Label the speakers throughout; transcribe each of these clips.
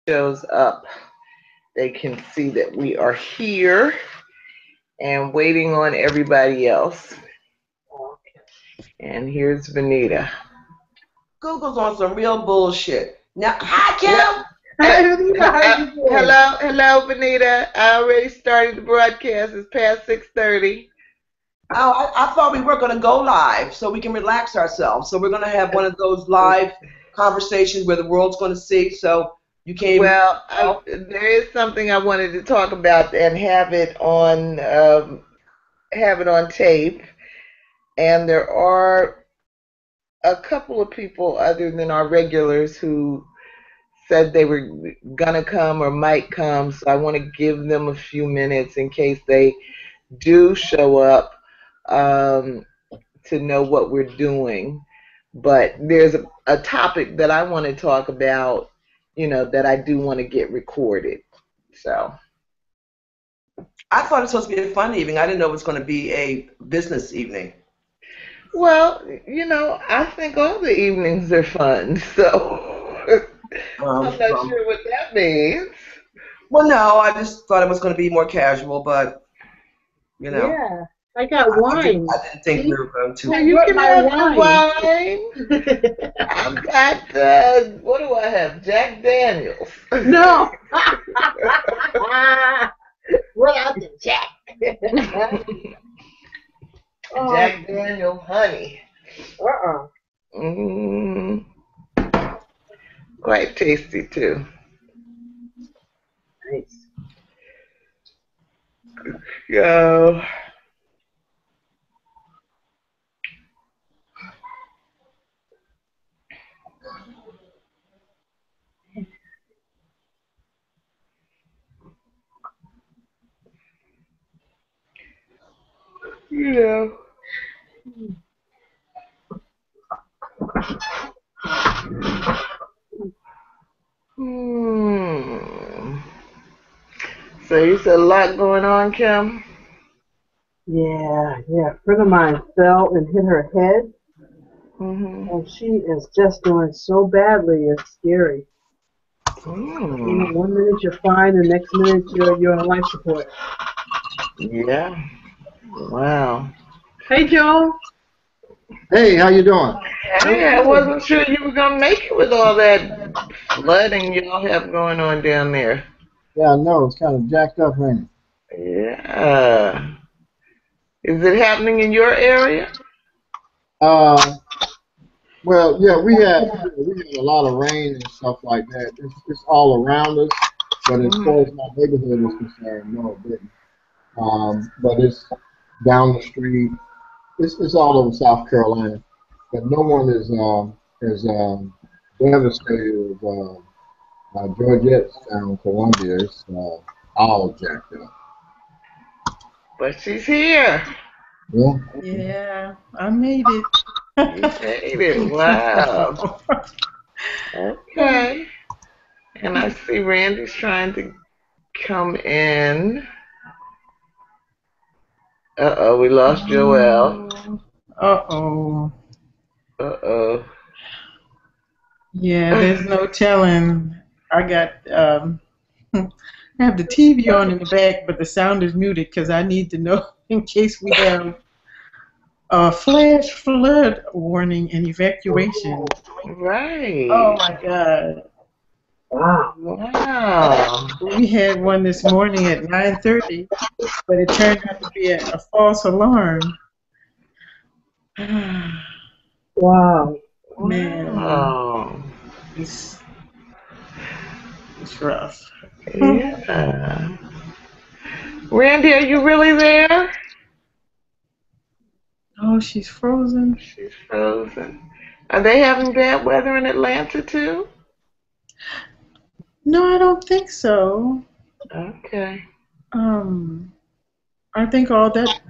Speaker 1: shows up, they can see that we are here and waiting on everybody else. And here's Venita.
Speaker 2: Google's on some real bullshit. Now, hi,
Speaker 1: Well,
Speaker 2: Kim.
Speaker 1: hello, Venita. I already started the broadcast. It's past 6:30.
Speaker 2: Oh, I thought we were going to go live so we can relax ourselves. So we're going to have one of those live conversations where the world's going to see. So you came.
Speaker 1: Well, there is something I wanted to talk about and have it on tape. And there are a couple of people other than our regulars who said they were gonna come or might come. So I want to give them a few minutes in case they do show up, um, to know what we're doing. But there's a topic that I want to talk about, that I do want to get recorded. So.
Speaker 2: I thought it was supposed to be a fun evening. I didn't know it was going to be a business evening.
Speaker 1: Well, I think all the evenings are fun, so I'm not sure what that means.
Speaker 2: Well, no, I just thought it was going to be more casual, but,
Speaker 3: Yeah, I got wine.
Speaker 2: I didn't think we were going to.
Speaker 1: Well, you can have some wine. I've got, what do I have? Jack Daniels.
Speaker 3: No. What out the Jack?
Speaker 1: Jack Daniels honey. Quite tasty too.
Speaker 3: Nice.
Speaker 1: Go. So you said a lot going on, Kim?
Speaker 3: Yeah. A friend of mine fell and hit her head. And she is just doing so badly, it's scary. One minute you're fine, the next minute you're on life support.
Speaker 1: Yeah. Wow.
Speaker 3: Hey, Joe.
Speaker 4: Hey, how you doing?
Speaker 1: Hey, I wasn't sure you were gonna make it with all that flooding y'all have going on down there.
Speaker 4: Yeah, I know, it's kind of jacked up, ain't
Speaker 1: it? Yeah. Is it happening in your area?
Speaker 4: Well, yeah, we had a lot of rain and stuff like that. It's all around us, but as far as my neighborhood is concerned, no, it didn't. But it's down the street. It's all over South Carolina, but no one is devastated with Georgette down Columbia. It's all jacked up.
Speaker 1: But she's here.
Speaker 4: Yeah.
Speaker 5: Yeah, I made it.
Speaker 1: You made it. Wow. Okay. And I see Randie's trying to come in. Uh-oh, we lost Joelle.
Speaker 5: Uh-oh.
Speaker 1: Uh-oh.
Speaker 5: Yeah, there's no telling. I got, I have the TV on in the back, but the sound is muted because I need to know in case we have a flash flood warning and evacuation.
Speaker 1: Right.
Speaker 5: Oh, my God.
Speaker 1: Wow.
Speaker 5: We had one this morning at 9:30, but it turned out to be a false alarm.
Speaker 3: Wow.
Speaker 5: Man.
Speaker 1: Wow.
Speaker 5: It's rough.
Speaker 1: Yeah. Randie, are you really there?
Speaker 5: Oh, she's frozen.
Speaker 1: She's frozen. Are they having bad weather in Atlanta too?
Speaker 5: No, I don't think so.
Speaker 1: Okay.
Speaker 5: I think all that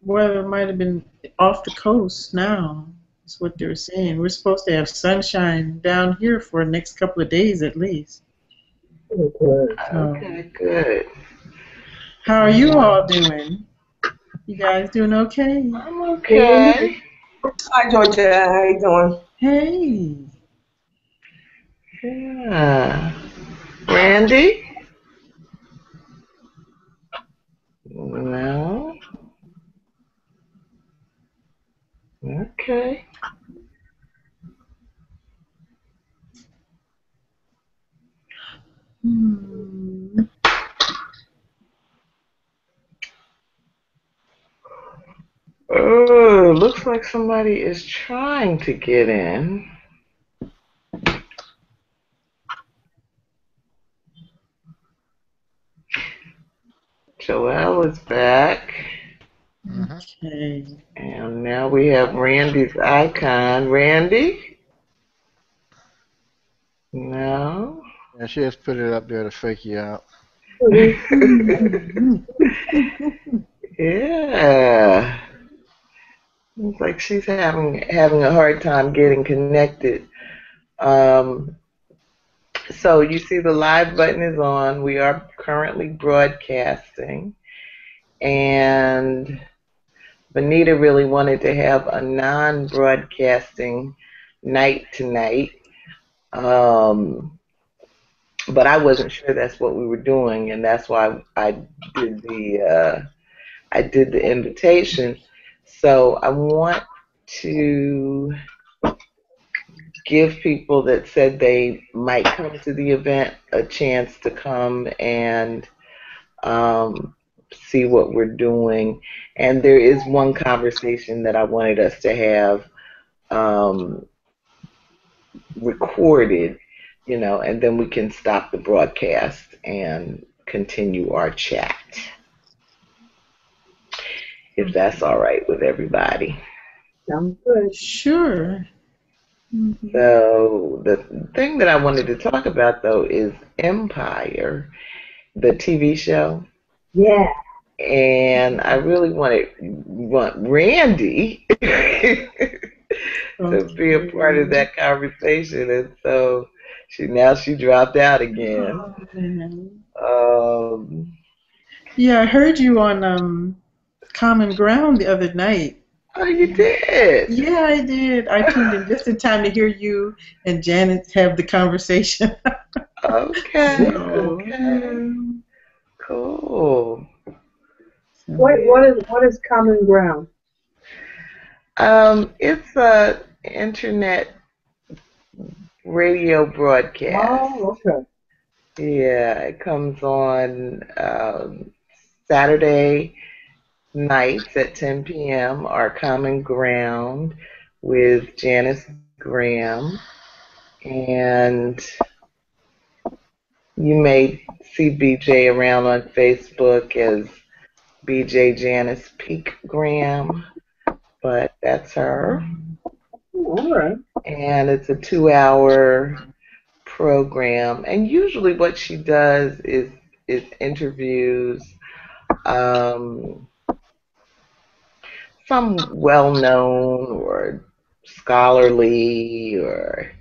Speaker 5: weather might have been off the coast now. That's what they're saying. We're supposed to have sunshine down here for the next couple of days at least.
Speaker 1: Okay, good.
Speaker 5: How are you all doing? You guys doing okay?
Speaker 1: I'm okay.
Speaker 2: Hi, Georgette. How you doing?
Speaker 5: Hey.
Speaker 1: Yeah. Randie, Randie? No. Okay. Oh, looks like somebody is trying to get in. Joelle is back.
Speaker 5: Okay.
Speaker 1: And now we have Randie's icon. Randie? No.
Speaker 6: Yeah, she just put it up there to fake you out.
Speaker 1: Yeah. Looks like she's having a hard time getting connected. So you see the live button is on. We are currently broadcasting. And Venita really wanted to have a non-broadcasting night tonight. But I wasn't sure that's what we were doing, and that's why I did the invitation. So I want to give people that said they might come to the event a chance to come and see what we're doing. And there is one conversation that I wanted us to have recorded, and then we can stop the broadcast and continue our chat, if that's all right with everybody.
Speaker 3: Sounds good.
Speaker 5: Sure.
Speaker 1: So the thing that I wanted to talk about, though, is Empire, the TV show.
Speaker 3: Yeah.
Speaker 1: And I really want Randie to be a part of that conversation, and so she dropped out again.
Speaker 5: Yeah, I heard you on Common Ground the other night.
Speaker 1: Oh, you did?
Speaker 5: Yeah, I did. I tuned in just in time to hear you and Janet have the conversation.
Speaker 1: Okay. Okay. Cool.
Speaker 3: What is Common Ground?
Speaker 1: It's a internet radio broadcast.
Speaker 3: Oh, okay.
Speaker 1: Yeah, it comes on Saturday nights at 10 p.m. Our Common Ground with Janice Graham, and you may see BJ around on Facebook as BJ Janice Peak Graham, but that's her.
Speaker 3: All right.
Speaker 1: And it's a 2-hour program, and usually what she does is interviews some well-known or scholarly or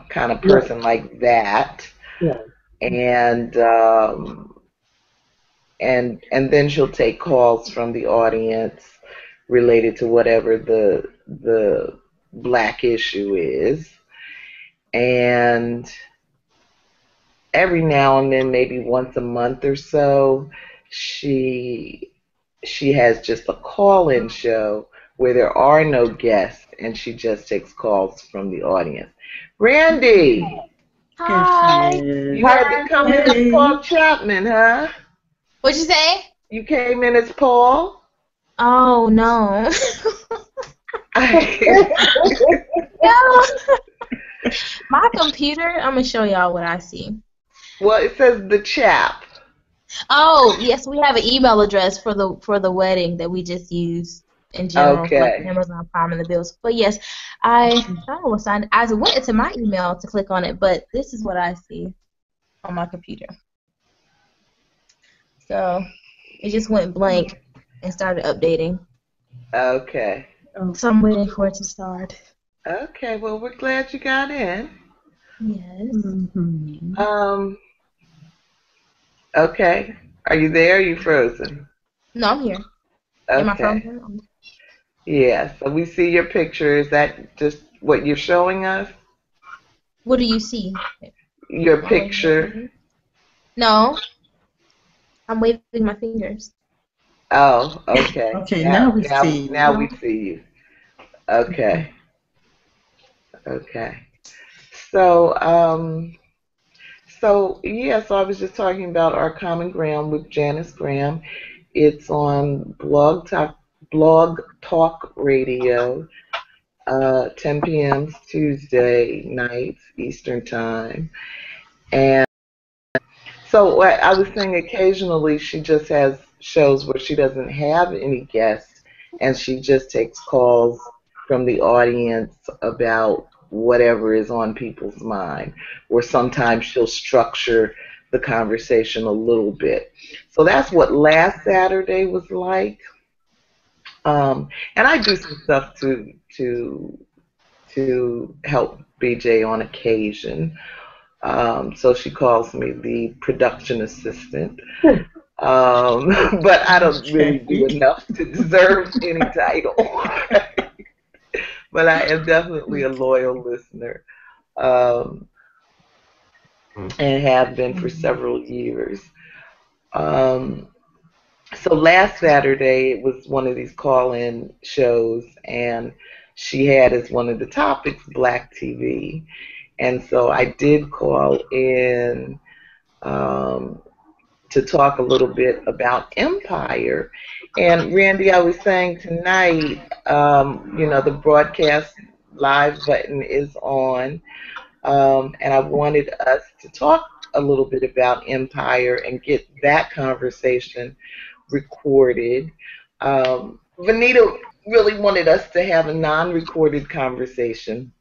Speaker 1: kind of person like that.
Speaker 3: Yeah.
Speaker 1: And then she'll take calls from the audience related to whatever the black issue is. And every now and then, maybe once a month or so, she has just a call-in show where there are no guests, and she just takes calls from the audience. Randie!
Speaker 7: Hi.
Speaker 1: You had to come in as Paul Chapman, huh?
Speaker 7: What'd you say?
Speaker 1: You came in as Paul?
Speaker 7: Oh, no. No. My computer, I'm going to show y'all what I see.
Speaker 1: Well, it says the chap.
Speaker 7: Oh, yes, we have an email address for the wedding that we just used in general,
Speaker 1: Okay.
Speaker 7: like Amazon Prime and the bills. But yes, I went into my email to click on it, but this is what I see on my computer. So it just went blank and started updating.
Speaker 1: Okay.
Speaker 7: So I'm waiting for it to start.
Speaker 1: Okay, well, we're glad you got in.
Speaker 7: Yes.
Speaker 5: Mm-hmm.
Speaker 1: Okay. Are you there? Or are you frozen?
Speaker 7: No, I'm here.
Speaker 1: Okay.
Speaker 7: Am I frozen?
Speaker 1: Yeah, so we see your picture. Is that just what you're showing us?
Speaker 7: What do you see?
Speaker 1: Your picture.
Speaker 7: No. I'm waving my fingers.
Speaker 1: Oh, okay.
Speaker 5: Okay, now we see.
Speaker 1: Now we see you. Okay. Okay. So, so I was just talking about our common ground with Janice Graham. It's on Blog Talk Radio, 10 p.m. Tuesday nights Eastern Time. And so I was saying occasionally she just has shows where she doesn't have any guests and she just takes calls from the audience about whatever is on people's mind. Or sometimes she'll structure the conversation a little bit. So that's what last Saturday was like. And I do some stuff to help BJ on occasion. So she calls me the production assistant. But I don't really do enough to deserve any title. But I am definitely a loyal listener, and have been for several years. So last Saturday it was one of these call-in shows, and she had as one of the topics Black TV. And so I did call in to talk a little bit about Empire. And Randie, I was saying tonight, the broadcast live button is on, and I wanted us to talk a little bit about Empire and get that conversation recorded. Venita really wanted us to have a non-recorded conversation.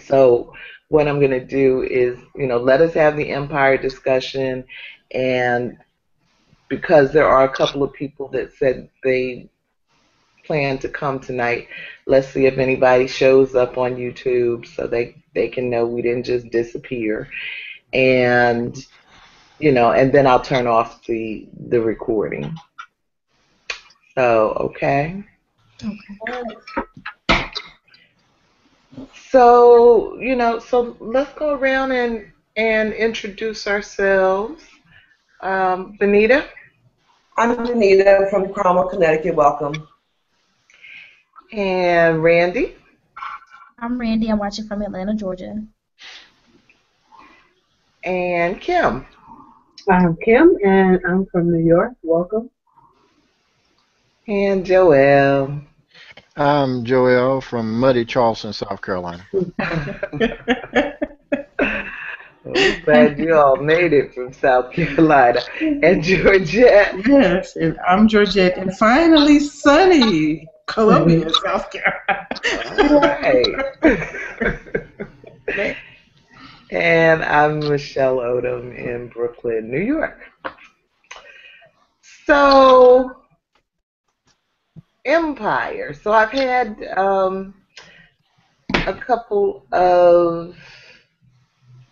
Speaker 1: So what I'm going to do is, let us have the Empire discussion, and because there are a couple of people that said they plan to come tonight, let's see if anybody shows up on YouTube so they can know we didn't just disappear. And, and then I'll turn off the recording. So, okay. So, so let's go around and introduce ourselves. Venita?
Speaker 2: I'm Venita from Cromwell, Connecticut. Welcome.
Speaker 1: And Randie?
Speaker 7: I'm Randie. I'm watching from Atlanta, Georgia.
Speaker 1: And Kim?
Speaker 3: I'm Kim, and I'm from New York. Welcome.
Speaker 1: And Joelle?
Speaker 6: I'm Joel from muddy Charleston, South Carolina.
Speaker 1: We're glad you all made it from South Carolina. And Georgette?
Speaker 5: Yes, and I'm Georgette, and finally sunny Columbia, South Carolina.
Speaker 1: All right. And I'm Michelle Odom in Brooklyn, New York. So, Empire. So I've had a couple of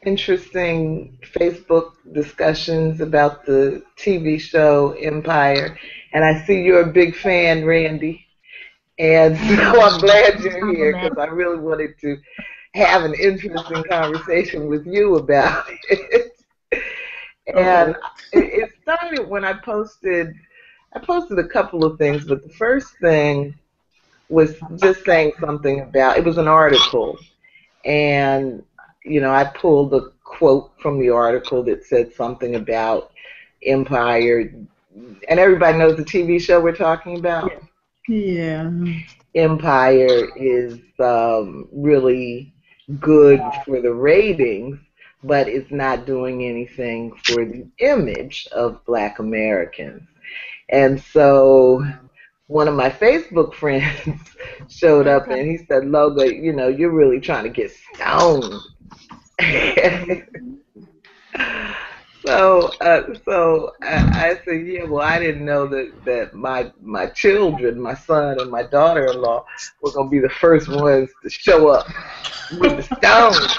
Speaker 1: interesting Facebook discussions about the TV show Empire, and I see you're a big fan, Randie, and so I'm glad you're here because I really wanted to have an interesting conversation with you about it. And it started when I posted a couple of things, but the first thing was just saying something about, it was an article, and I pulled a quote from the article that said something about Empire, and everybody knows the TV show we're talking about.
Speaker 5: Yeah.
Speaker 1: Empire is really good for the ratings, but it's not doing anything for the image of Black Americans. And so one of my Facebook friends showed up and he said, Loga, you're really trying to get stoned. So I said, yeah, well, I didn't know that my children, my son and my daughter-in-law, were going to be the first ones to show up with the stones.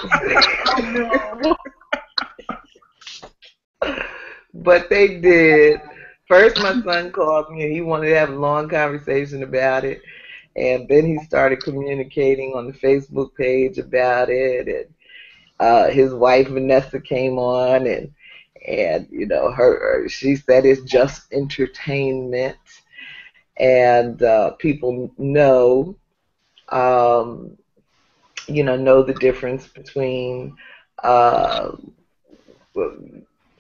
Speaker 1: But they did. First, my son called me and he wanted to have a long conversation about it. And then he started communicating on the Facebook page about it. his wife Vanessa came on, and you know, she said it's just entertainment, and people know, um, know the difference between uh,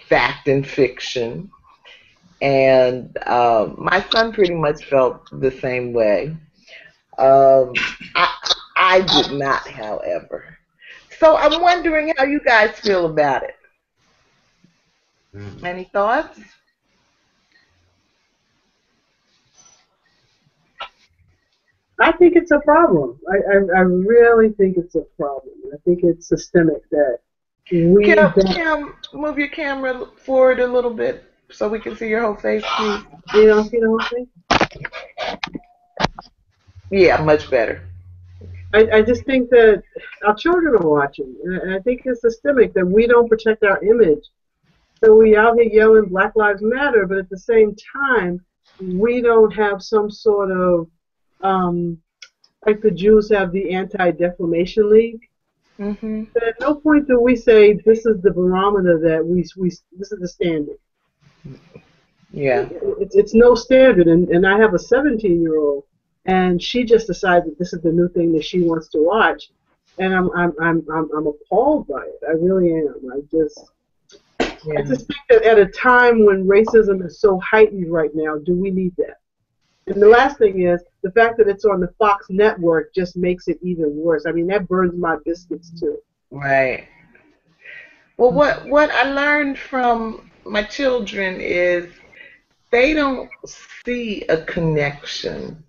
Speaker 1: fact and fiction. And my son pretty much felt the same way. Um, I, I did not, however. So I'm wondering how you guys feel about it. Any thoughts?
Speaker 3: I think it's a problem. I really think it's a problem. I think it's systemic that we
Speaker 1: Kim, move your camera forward a little bit so we can see your whole face, please.
Speaker 3: You don't see the whole thing?
Speaker 1: Yeah, much better.
Speaker 3: I just think that our children are watching, and I think it's systemic that we don't protect our image. So we out here yelling Black Lives Matter, but at the same time, we don't have some sort of, like the Jews have the Anti-Defamation League.
Speaker 1: Mm-hmm.
Speaker 3: But at no point do we say this is the barometer that this is the standard.
Speaker 1: Yeah.
Speaker 3: It's no standard, and I have a 17-year-old, and she just decided that this is the new thing that she wants to watch, and I'm appalled by it. I really am. I just think that at a time when racism is so heightened right now, do we need that? And the last thing is the fact that it's on the Fox network just makes it even worse. I mean, that burns my biscuits too.
Speaker 1: Right. Well, what I learned from my children is they don't see a connection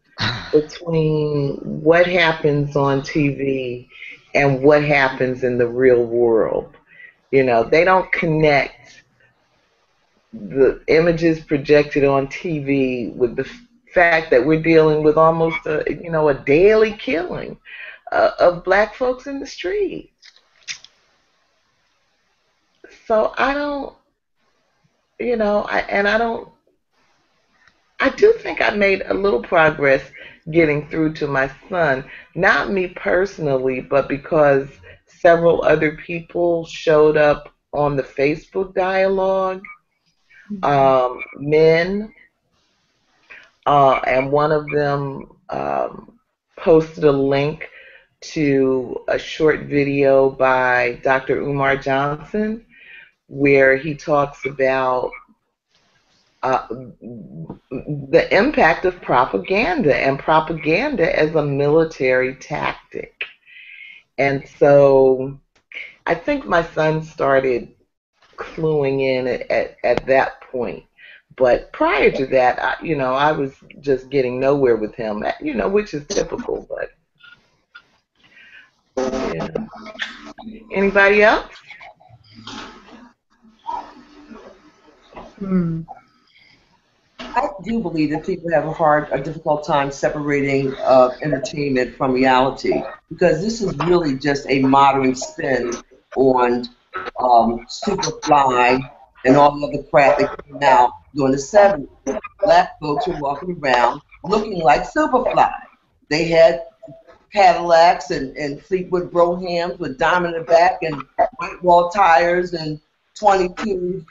Speaker 1: between what happens on TV and what happens in the real world. You know, they don't connect the images projected on TV with the fact that we're dealing with almost a daily killing of black folks in the street. So I don't, I do think I made a little progress getting through to my son. Not me personally, but because several other people showed up on the Facebook dialogue, men, and one of them posted a link to a short video by Dr. Umar Johnson where he talks about the impact of propaganda and propaganda as a military tactic. And so I think my son started cluing in at that point. But prior to that, I was just getting nowhere with him, which is typical. But yeah. Anybody else?
Speaker 2: I do believe that people have a difficult time separating entertainment from reality, because this is really just a modern spin on Superfly and all the other crap that came out during the 70s. Black folks were walking around looking like Superfly. They had Cadillacs and Fleetwood Brohams with diamond in the back and white wall tires and 26s.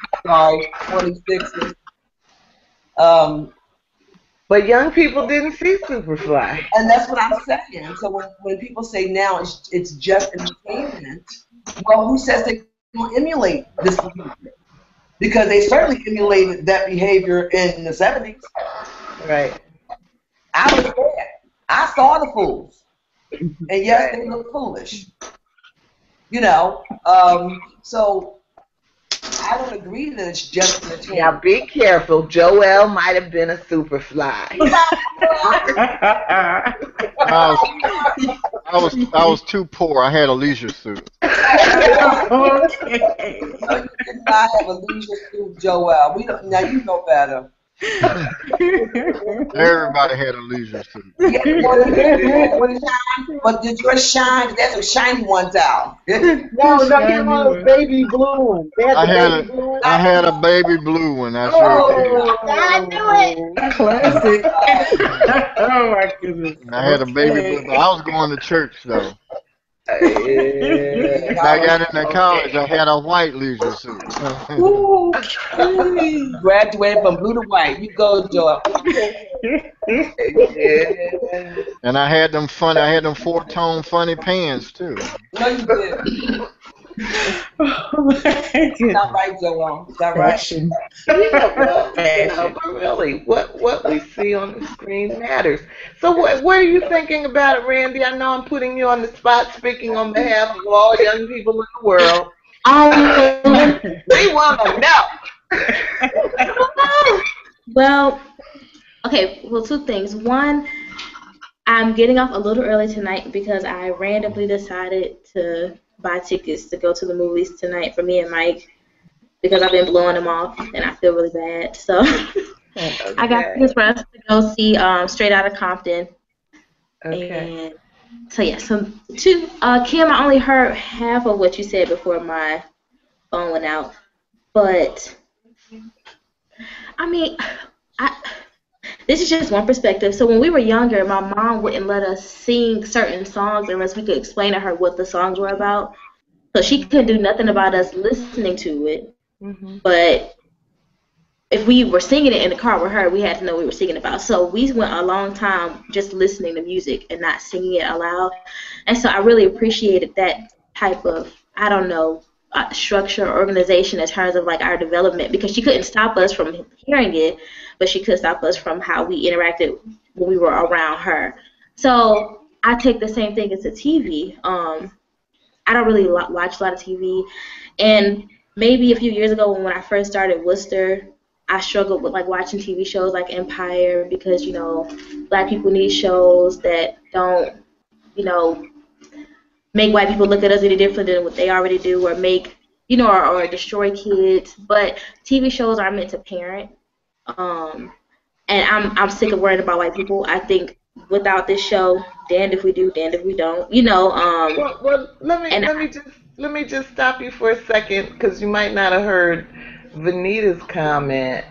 Speaker 1: But young people didn't see Superfly.
Speaker 2: And that's what I'm saying. So when people say now it's just entertainment, well, who says they don't emulate this behavior? Because they certainly emulated that behavior in the 70s.
Speaker 1: Right.
Speaker 2: I was there. I saw the fools. And yes, they look foolish. So I don't agree that it's just entertainment.
Speaker 1: Now be careful. Joel might have been a Superfly.
Speaker 6: I was too poor. I had a leisure suit.
Speaker 2: Okay. No, you did not have a leisure suit, Joel. Now you know better.
Speaker 6: Everybody had a leisure suit.
Speaker 2: But did yours shine? There's some shiny ones out.
Speaker 3: No, get one of those baby blue ones.
Speaker 6: I had a baby blue one. I sure did.
Speaker 7: I knew it.
Speaker 5: Classic. Oh my goodness.
Speaker 6: I had a baby blue. But I was going to church though.
Speaker 1: Yeah.
Speaker 6: When I got into college, I had a white leisure suit.
Speaker 5: Okay.
Speaker 2: Graduated from blue to white. You go, Joel.
Speaker 1: Yeah.
Speaker 6: And I had them four-tone funny pants too.
Speaker 2: No, you did.
Speaker 5: Oh my goodness.
Speaker 2: Not right, Joel. Not right.
Speaker 5: Fashion.
Speaker 1: Yeah, well,
Speaker 5: Fashion.
Speaker 1: but really, what we see on the screen matters. So, what are you thinking about it, Randy? I know I'm putting you on the spot, speaking on behalf of all young people in the world. We want to know.
Speaker 7: Well, okay, well, two things. One, I'm getting off a little early tonight because I randomly decided to buy tickets to go to the movies tonight for me and Mike because I've been blowing them off and I feel really bad. So I got tickets for us to go see Straight Outta Compton.
Speaker 1: Okay.
Speaker 7: And so yeah, so two, Kim, I only heard half of what you said before my phone went out, but I mean, this is just one perspective. So when we were younger, my mom wouldn't let us sing certain songs unless we could explain to her what the songs were about. So she couldn't do nothing about us listening to it.
Speaker 1: Mm-hmm.
Speaker 7: But if we were singing it in the car with her, we had to know what we were singing about. So we went a long time just listening to music and not singing it aloud. And so I really appreciated that type of, I don't know, structure or organization in terms of like our development, because she couldn't stop us from hearing it, but she could stop us from how we interacted when we were around her. So I take the same thing as the TV. I don't really watch a lot of TV, and maybe a few years ago when I first started Worcester, I struggled with like watching TV shows like Empire because, you know, black people need shows that don't, you know, make white people look at us any different than what they already do, or make, you know, or destroy kids. But TV shows are meant to parent, and I'm sick of worrying about white people. I think without this show, damned if we do, damned if we don't. You know.
Speaker 1: Well, let me just stop you for a second because you might not have heard Venita's comment,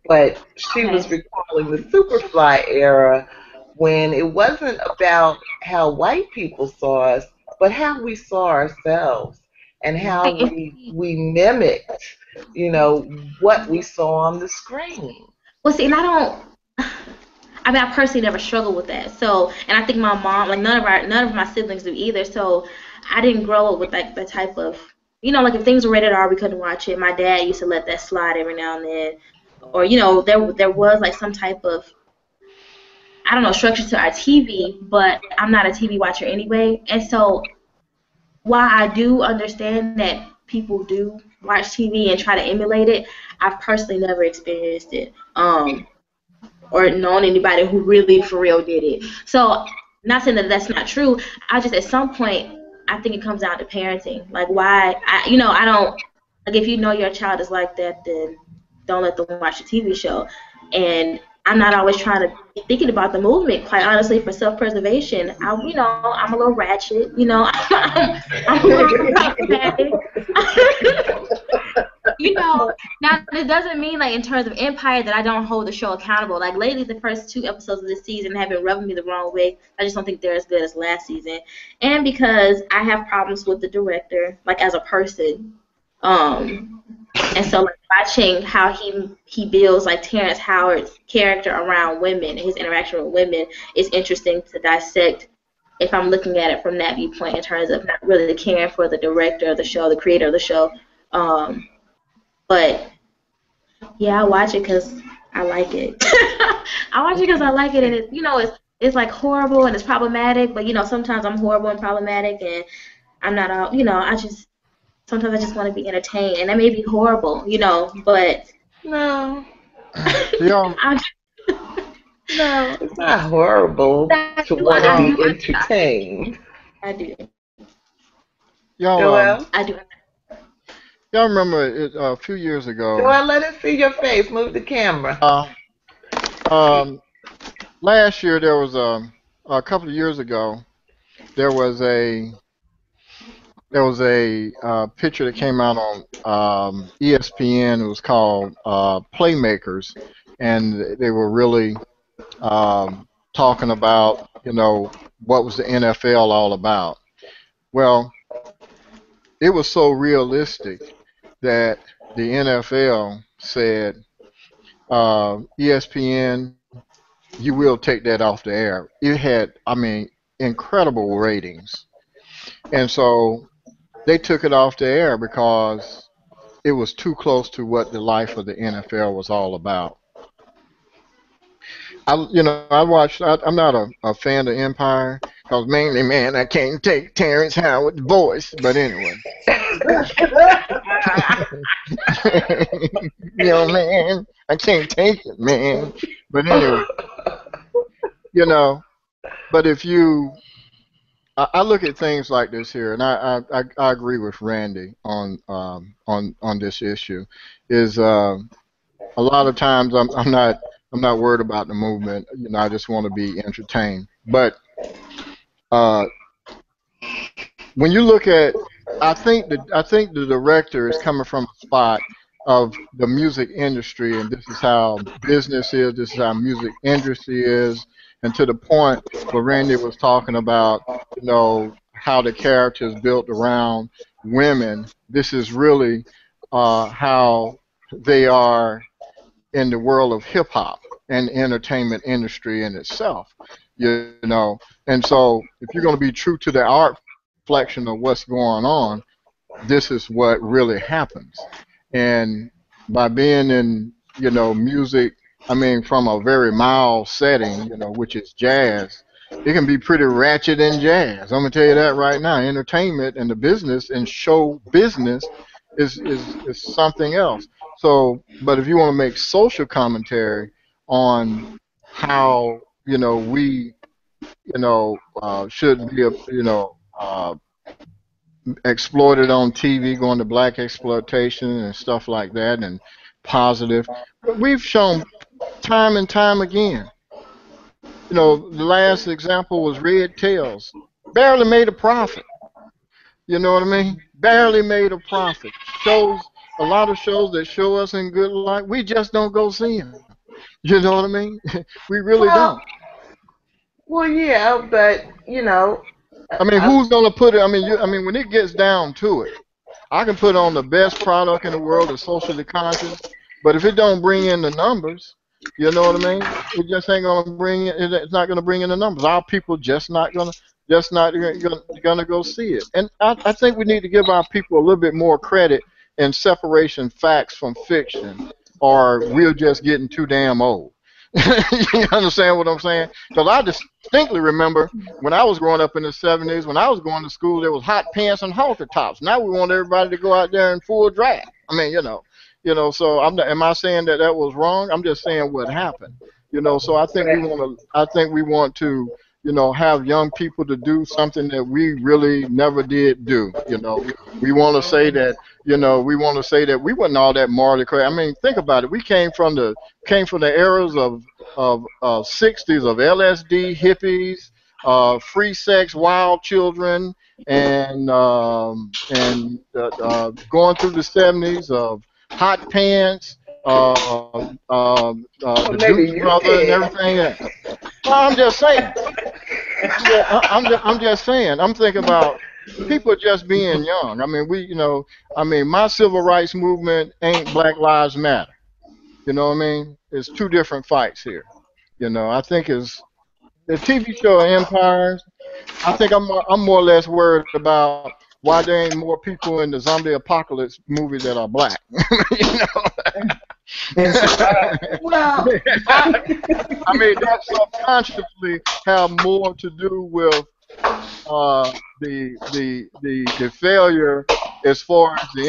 Speaker 1: but she was recalling the Superfly era when it wasn't about how white people saw us, but how we saw ourselves and how we mimicked, you know, what we saw on the screen.
Speaker 7: Well, see, and I mean, I personally never struggled with that. So, and I think my mom, like none of my siblings do either. So, I didn't grow up with like the type of, you know, like if things were rated R, we couldn't watch it. My dad used to let that slide every now and then, or you know, there was like some type of, I don't know, structure to our TV, but I'm not a TV watcher anyway. And so, while I do understand that people do watch TV and try to emulate it, I've personally never experienced it. Or known anybody who really for real did it. So, not saying that that's not true. I just, at some point, I think it comes down to parenting. Like, why, I don't, like, if you know your child is like that, then don't let them watch a TV show. And I'm not always trying to be thinking about the movement, quite honestly, for self-preservation. I'm a little ratchet, I'm a little problematic. Now it doesn't mean like in terms of Empire that I don't hold the show accountable. Like lately, the first 2 episodes of this season have been rubbing me the wrong way. I just don't think they're as good as last season, and because I have problems with the director, like as a person, and so like watching how he builds like Terrence Howard's character around women, his interaction with women, is interesting to dissect. If I'm looking at it from that viewpoint, in terms of not really caring for the director of the show, the creator of the show. But yeah, I watch it because I like it. I watch it because I like it, and it's like horrible and it's problematic. But sometimes I'm horrible and problematic, and I'm not all. Sometimes I just want to be entertained, and that may be horrible, but
Speaker 1: No.
Speaker 6: Yeah.
Speaker 1: No, it's not horrible to want to be entertained.
Speaker 7: I do.
Speaker 1: Joel?
Speaker 7: I do.
Speaker 6: Y'all remember it, a few years ago?
Speaker 1: Joel, let us see your face. Move the camera.
Speaker 6: Last year there was a couple of years ago there was a picture that came out on ESPN. It was called Playmakers, and they were really talking about what was the NFL all about. Well, it was so realistic that the NFL said, ESPN, you will take that off the air. It had, I mean, incredible ratings. And so they took it off the air because it was too close to what the life of the NFL was all about. I watched. I'm not a fan of Empire because mainly, man, I can't take Terrence Howard's voice. But anyway, man, I can't take it, man. But anyway, you know, but if you, I look at things like this here, and I agree with Randie on this issue. Is a lot of times I'm not worried about the movement. I just want to be entertained. But uh, when you look at, I think the director is coming from a spot of the music industry, and this is how business is. This is how music industry is, and to the point where Randy was talking about, how the character is built around women. This is really how they are in the world of hip hop and the entertainment industry in itself, And so, if you're going to be true to the art reflection of what's going on, this is what really happens. And by being in, music, I mean, from a very mild setting, which is jazz, it can be pretty ratchet in jazz. I'm gonna tell you that right now. Entertainment and the business and show business is something else. So, but if you want to make social commentary on how we should be exploited on TV, going to black exploitation and stuff like that, and positive, we've shown time and time again. The last example was Red Tails, barely made a profit. You know what I mean? Barely made a profit. Shows, a lot of shows that show us in good light, we just don't go see them. You know what I mean? We really don't.
Speaker 1: Well, yeah, but
Speaker 6: I mean, who's gonna put it? I mean, when it gets down to it, I can put on the best product in the world, that's socially conscious, but if it don't bring in the numbers, you know what I mean? It just ain't gonna bring it. It's not gonna bring in the numbers. Our people just not gonna go see it. And I think we need to give our people a little bit more credit in separation facts from fiction, or we're just getting too damn old. You understand what I'm saying? Because I distinctly remember when I was growing up in the 70s, when I was going to school, there was hot pants and halter tops. Now we want everybody to go out there in full drag. I mean, so am I saying that was wrong? I'm just saying what happened. So I think we want to have young people to do something that we really never did do. We want to say that, we wasn't all that morally correct. I mean, think about it. We came from the eras of 60s of LSD, hippies, free sex, wild children, and going through the 70s of hot pants, the Duke's brother, and everything else. Well, I'm just saying. I'm just saying. I'm thinking about people just being young. I mean, my civil rights movement ain't Black Lives Matter. You know what I mean? It's two different fights here. I think it's the TV show Empires. I think I'm more or less worried about why there ain't more people in the zombie apocalypse movie that are black.
Speaker 1: Well,
Speaker 6: I mean, that subconsciously have more to do with the failure as far as the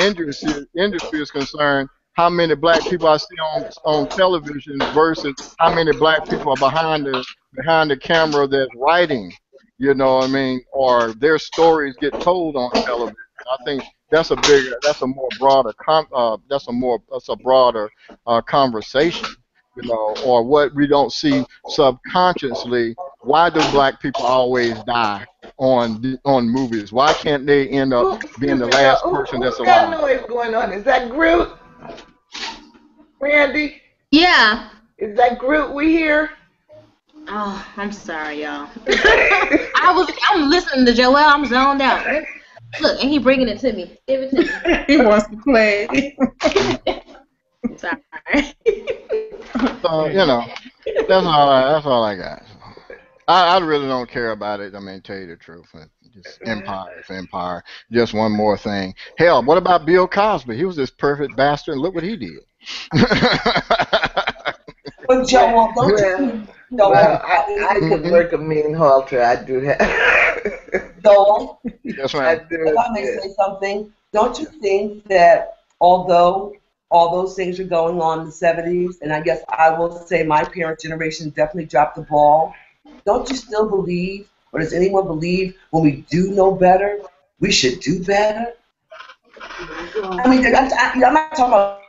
Speaker 6: industry is concerned. How many black people I see on television versus how many black people are behind the camera that's writing. You know what I mean? Or their stories get told on television. I think that's a broader conversation, or what we don't see subconsciously. Why do black people always die on movies? Why can't they end up being the last person that's alive?
Speaker 1: What's that noise going on? Is that Groot? Randie?
Speaker 7: Yeah.
Speaker 1: Is that Groot we hear?
Speaker 7: Oh, I'm sorry, y'all. I'm listening to Joelle. I'm zoned out. Look, and he bringing it to me. Give it to me.
Speaker 5: He wants to play.
Speaker 7: Sorry.
Speaker 6: So that's all I got. I really don't care about it. I mean, tell you the truth. Just empire is empire. Just one more thing. Hell, what about Bill Cosby? He was this perfect bastard, and look what he did.
Speaker 2: But Joel, don't you know?
Speaker 1: Well, I could work a mean halter. I do have.
Speaker 2: Joel,
Speaker 6: That's
Speaker 1: I
Speaker 6: right.
Speaker 1: do.
Speaker 2: if I may say something, don't you think that although all those things are going on in the 70s, and I guess I will say my parents' generation definitely dropped the ball, don't you still believe, or does anyone believe when we do know better, we should do better? I mean, I'm not talking about.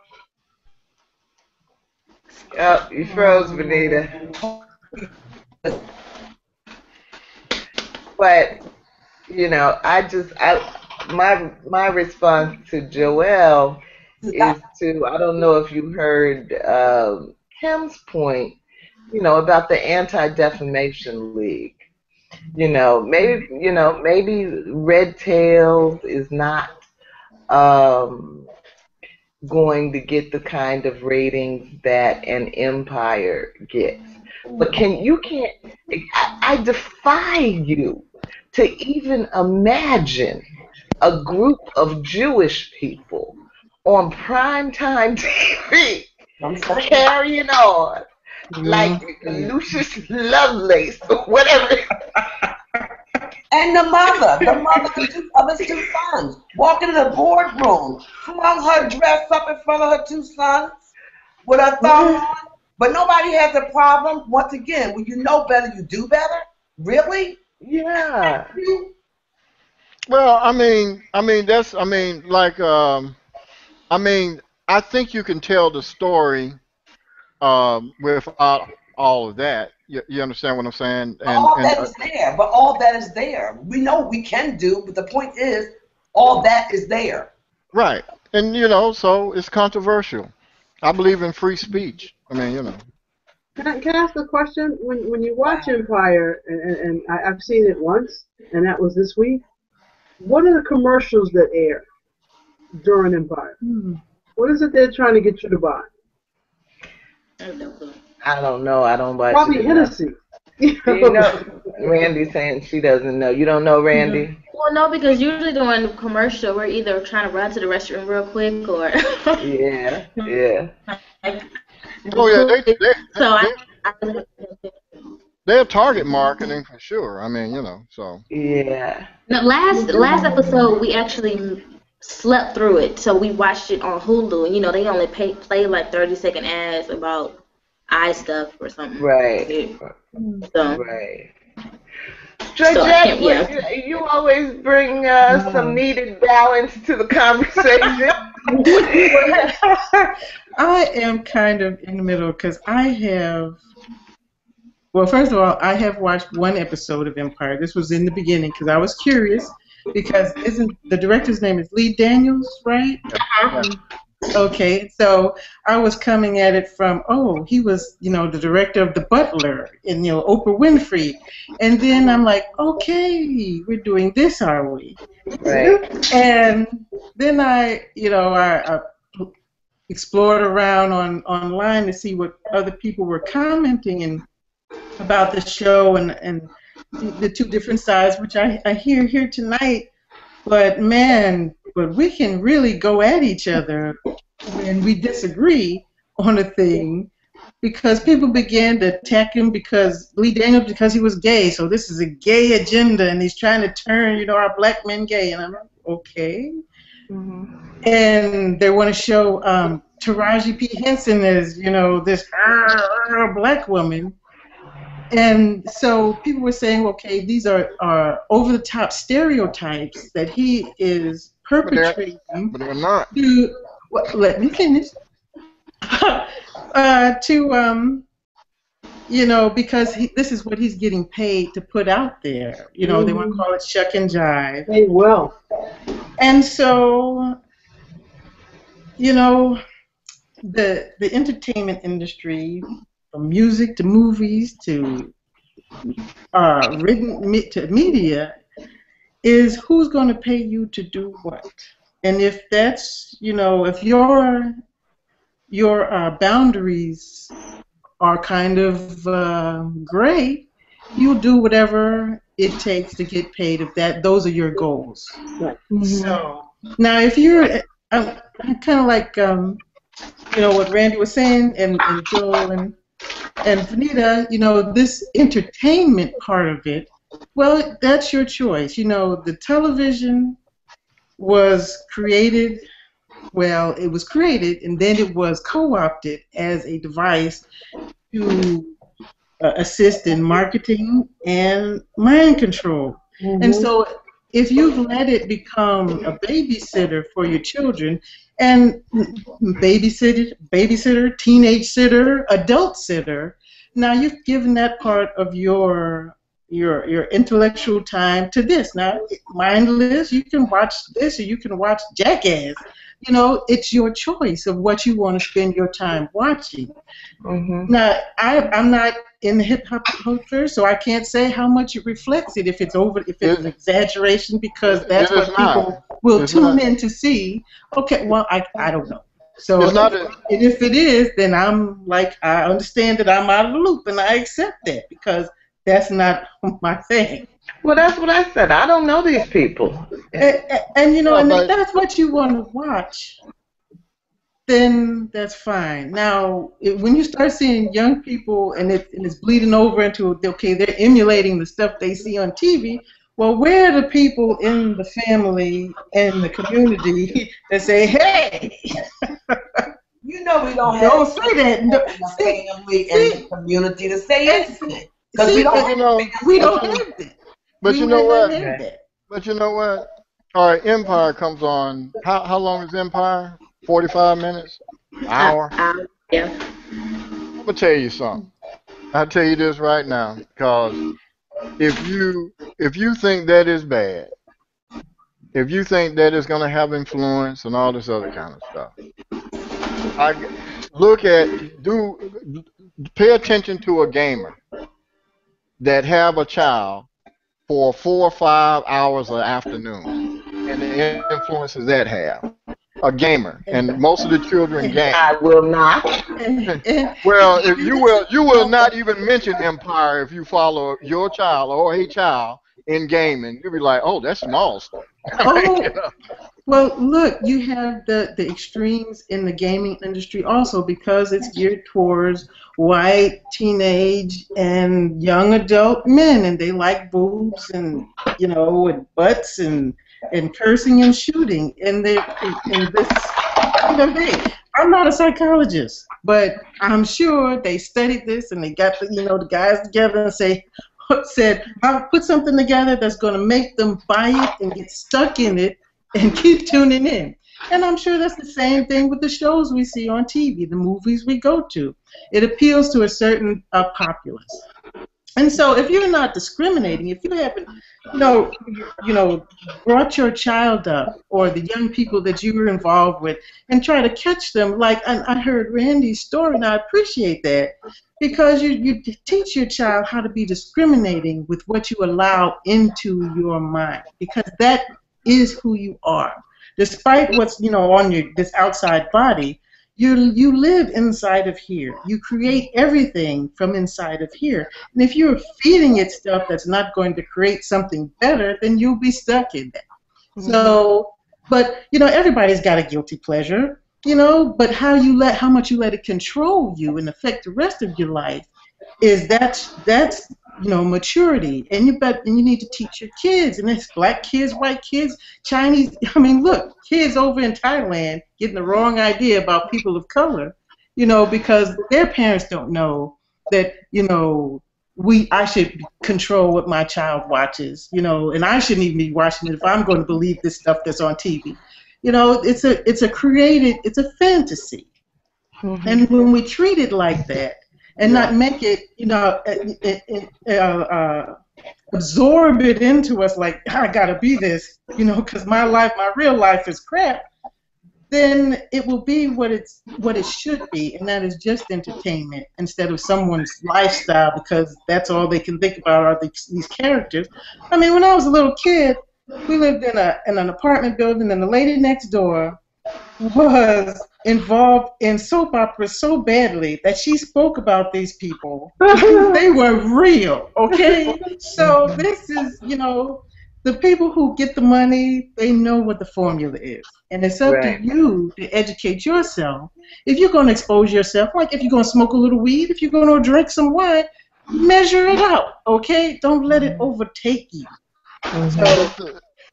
Speaker 1: Oh, you froze, Venita. But my response to Joelle is to, I don't know if you heard Kim's point, about the Anti-Defamation League. Maybe Red Tails is not going to get the kind of ratings that an Empire gets. But I defy you to even imagine a group of Jewish people on primetime TV carrying on like Lucius Lovelace or whatever.
Speaker 2: And the mother of his two sons, walking in the boardroom, flung her dress up in front of her two sons with her thumb on. But nobody has a problem. Once again, when you know better, you do better. Really?
Speaker 1: Yeah.
Speaker 6: Well, I mean, I think you can tell the story without all of that. You understand what I'm saying?
Speaker 2: All that is there, but all that is there. We know we can do, but the point is, all that is there.
Speaker 6: Right, and so it's controversial. I believe in free speech. I mean,
Speaker 3: Can I ask a question? When you watch Empire, and I've seen it once, and that was this week, what are the commercials that air during Empire? What is it they're trying to get you to buy?
Speaker 1: I don't know. I don't watch
Speaker 3: Probably
Speaker 1: it.
Speaker 3: Henderson.
Speaker 1: Randy's saying she doesn't know. You don't know, Randie?
Speaker 7: Well, no, because usually during the commercial, we're either trying to run to the restroom real quick or.
Speaker 1: Yeah.
Speaker 6: Oh yeah,
Speaker 7: So
Speaker 6: they're target marketing for sure. I mean, so.
Speaker 1: Yeah.
Speaker 7: the last episode we actually slept through it, so we watched it on Hulu, and they only play like 30-second ads about eye stuff or something.
Speaker 1: Right.
Speaker 7: So.
Speaker 1: Right. Georgette, you always bring some needed balance to the conversation.
Speaker 5: I am kind of in the middle because first of all, I have watched one episode of Empire. This was in the beginning because I was curious because the director's name is Lee Daniels, right? Okay, so I was coming at it from, he was, the director of The Butler and, Oprah Winfrey. And then I'm like, okay, we're doing this, are we?
Speaker 1: Right.
Speaker 5: And then I explored around online to see what other people were commenting about the show and the two different sides, which I hear here tonight. But man, we can really go at each other when we disagree on a thing, because people began to attack him because Lee Daniels, because he was gay. So this is a gay agenda, and he's trying to turn, our black men gay. And I'm like, okay. Mm-hmm. And they want to show Taraji P. Henson as, this black woman. And so people were saying, okay, these are over-the-top stereotypes that he is perpetrating.
Speaker 6: But they're not.
Speaker 5: Let me finish. Because this is what he's getting paid to put out there. They want to call it shuck and jive.
Speaker 3: Hey, well.
Speaker 5: And so, the entertainment industry, from music to movies to written to media, is who's going to pay you to do what. And if that's, if your boundaries are kind of gray, you do whatever it takes to get paid if those are your goals.
Speaker 3: Right.
Speaker 5: So now, if you're, I'm kind of like, what Randie was saying, and Joel and Venita, this entertainment part of it, well, that's your choice. The television was created. Well, it was created, and then it was co-opted as a device to assist in marketing and mind control. And so if you've let it become a babysitter for your children, and babysitter, teenage sitter, adult sitter, now you've given that part of your intellectual time to this. Now, mindless, you can watch this or you can watch Jackass. It's your choice of what you want to spend your time watching. Now, I'm not in the hip hop culture, so I can't say how much it reflects it. If it's an exaggeration, because that's what people will tune in to see. Okay, well, I don't know. So if it is, then I'm like, I understand that I'm out of the loop, and I accept that, because that's not my thing.
Speaker 1: Well, that's what I said. I don't know these people.
Speaker 5: And if that's what you want to watch, then that's fine. Now, when you start seeing young people and it's bleeding over into, okay, they're emulating the stuff they see on TV, well, where are the people in the family and the community that say, hey?
Speaker 2: We don't have
Speaker 5: don't say that.
Speaker 2: In the family and the community to say anything. Because we don't have that.
Speaker 6: But you know what? All right, Empire comes on. How long is Empire? 45 minutes? Hour?
Speaker 7: Yeah.
Speaker 6: I'm gonna tell you something. I'll tell you this right now, because if you think that is bad, if you think that is gonna have influence and all this other kind of stuff, pay attention to a gamer that have a child for 4 or 5 hours of afternoon, and the influences that have. A gamer, and most of the children game.
Speaker 1: I will not.
Speaker 6: Well, if you will not even mention Empire if you follow your child or a child in gaming. You'll be like, oh, that's small stuff.
Speaker 5: Well, look, you have the extremes in the gaming industry also, because it's geared towards white, teenage, and young adult men, and they like boobs and and butts and cursing and shooting. And this, hey, I'm not a psychologist, but I'm sure they studied this and they got the guys together and said, I'll put something together that's going to make them buy it and get stuck in it and keep tuning in. And I'm sure that's the same thing with the shows we see on TV, the movies we go to. It appeals to a certain populace. And so if you're not discriminating, if you haven't, brought your child up or the young people that you were involved with and try to catch them, like I heard Randie's story, and I appreciate that, because you teach your child how to be discriminating with what you allow into your mind, because that is who you are. Despite what's on this outside body, you live inside of here. You create everything from inside of here. And if you're feeding it stuff that's not going to create something better, then you'll be stuck in that. So, but everybody's got a guilty pleasure, but how much you let it control you and affect the rest of your life that's maturity. And you need to teach your kids, and it's black kids, white kids, Chinese. I mean, look, kids over in Thailand getting the wrong idea about people of color, because their parents don't know that, I should control what my child watches, and I shouldn't even be watching it if I'm going to believe this stuff that's on TV. It's a fantasy. And when we treat it like that, and not make it, absorb it into us like, I gotta be this, because my real life is crap, then it will be what it should be, and that is just entertainment instead of someone's lifestyle, because that's all they can think about are these characters. I mean, when I was a little kid, We lived in an apartment building, and the lady next door was involved in soap operas so badly that she spoke about these people. They were real, okay? So this is, the people who get the money, they know what the formula is. And it's up to
Speaker 1: Right.
Speaker 5: you to educate yourself. If you're going to expose yourself, like if you're going to smoke a little weed, if you're going to drink some wine, measure it out, okay? Don't let it overtake you. So,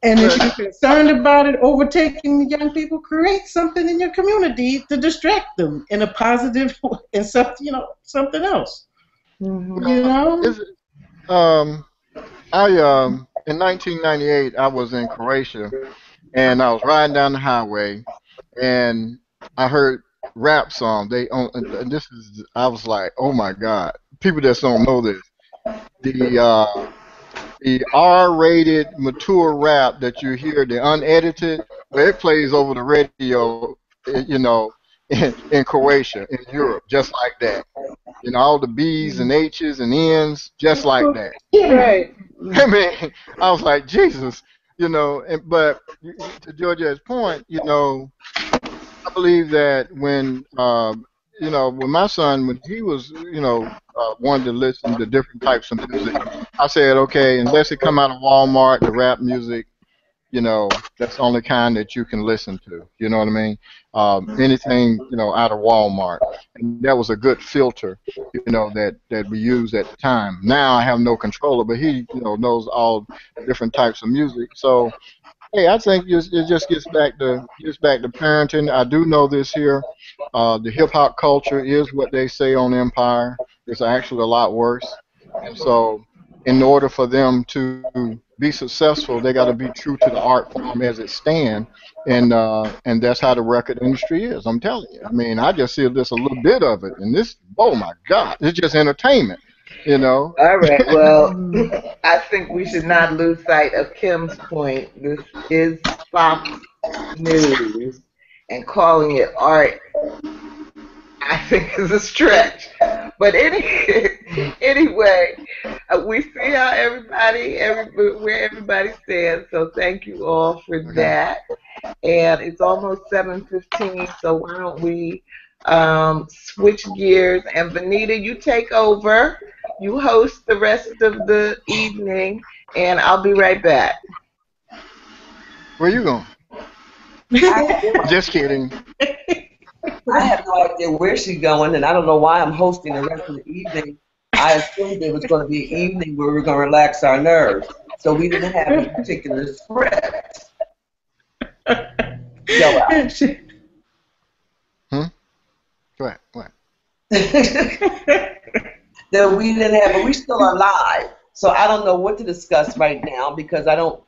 Speaker 5: and if you're concerned about it overtaking the young people, create something in your community to distract them in a positive, in something, something else.
Speaker 6: In 1998 I was in Croatia, and I was riding down the highway, and I heard rap song. And this is, I was like, oh my God, people that don't know this, the R-rated mature rap that you hear, the unedited, where it plays over the radio, in Croatia, in Europe, just like that. All the B's and H's and N's, just like that.
Speaker 3: Right.
Speaker 6: I mean, I was like, Jesus, but to Georgette's point, I believe that when my son, when he was, wanted to listen to different types of music, I said, okay, unless it come out of Walmart, the rap music, that's the only kind that you can listen to. You know what I mean? Anything, out of Walmart. And that was a good filter, that we used at the time. Now I have no control, but he, knows all different types of music. So, hey, I think it just gets back to parenting. I do know this here. The hip hop culture is what they say on Empire. It's actually a lot worse. And so, in order for them to be successful, they got to be true to the art form as it stands, and that's how the record industry is. I'm telling you. I mean, I just see just a little bit of it, and this, oh my God, it's just entertainment.
Speaker 1: All right. Well, I think we should not lose sight of Kim's point. This is Fox News, and calling it art, I think, is a stretch. But anyway, we see how where everybody stands. So thank you all for that. And it's almost 7:15. So why don't we switch gears? And Venita, you take over. You host the rest of the evening, and I'll be right back.
Speaker 6: Where you going? Just kidding.
Speaker 2: I have no idea where she's going, and I don't know why I'm hosting the rest of the evening. I assumed it was going to be an evening where we were going to relax our nerves, so we didn't have any particular script. Go out.
Speaker 6: Go ahead. What?
Speaker 2: That we didn't have, but we still are live. So I don't know what to discuss right now because I don't